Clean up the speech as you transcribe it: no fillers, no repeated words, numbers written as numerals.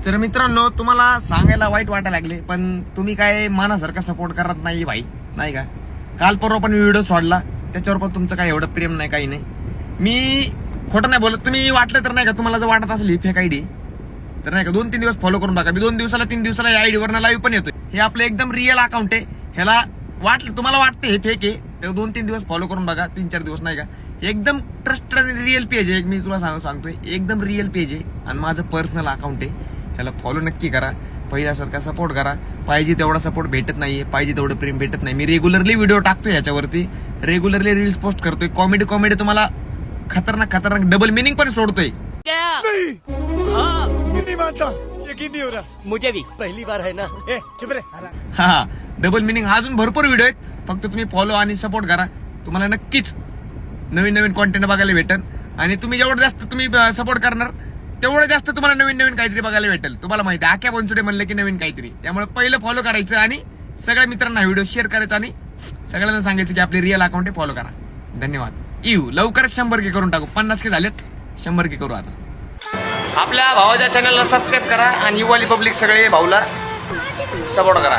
तर मित्रांनो, तुम्हाला सांगायला वाईट वाटायला लागले, पण तुम्ही काय मनासारखा सपोर्ट करत नाही भाई, नाही का? काल परवा पण व्हिडिओ सोडला, त्याच्यावर पण तुमचं काय एवढं प्रेम नाही, काही नाही. मी खोटं नाही बोलत. तुम्ही वाटलं तर नाही का, तुम्हाला जर वाटत असेल ही फेक आयडी तर नाही का 2-3 दिवस फॉलो करून टाका. मी 2 दिवसाला 3 दिवसाला या आयडी वरनं लाईव्ह पण येतोय. हे आपलं एकदम रिअल अकाउंट आहे. ह्याला वाटलं तुम्हाला वाटतं हे फेक आहे तर 2-3 दिवस फॉलो करून बघा, 3-4 दिवस नाही का. एकदम ट्रस्टेड आणि रिअल पेज आहे. मी तुला सांगतोय एकदम रिअल पेज आहे आणि माझं पर्सनल अकाउंट आहे. ह्याला फॉलो नक्की करा, पहिल्यासारखा सपोर्ट करा. पाहिजे तेवढा सपोर्ट भेटत नाहीये, पाहिजे तेवढं प्रेम भेटत नाही. मी रेग्युलरली व्हिडिओ टाकतोय ह्याच्यावरती, रेग्युलरली रील्स पोस्ट करतोय. कॉमेडी तुम्हाला खतरनाक डबल मिनिंग पण सोडतोय. नहीं मानता, यकीन नहीं हो रहा. मुझे भी. पहली बार है ना. ए, चुप रे. हा, डबल मिनिंग. अजून भरपूर व्हिडिओ आहेत, फक्त तुम्ही फॉलो आणि सपोर्ट करा. तुम्हाला नक्कीच नवीन कॉन्टेंट बघायला भेटेल. आणि तुम्ही जेवढं जास्त तुम्ही सपोर्ट करणार तेवढं जास्त तुम्हाला नवीन काहीतरी बघायला भेटेल. तुम्हाला माहिती आहे, आख्या बनसुडे म्हणलं की नवीन काहीतरी. त्यामुळे पहिलं फॉलो करायचं आणि सगळ्या मित्रांना व्हिडिओ शेअर करायचा आणि सगळ्यांना सांगायचं की आपले रिअल अकाउंट आहे, फॉलो करा. धन्यवाद. लवकरच 100K करून टाकू. 50K झालेत, 100K करू आता. आपल्या भावाच्या चॅनलला सबस्क्राईब करा आणि युवाली पब्लिक सगळे भाऊला सपोर्ट करा.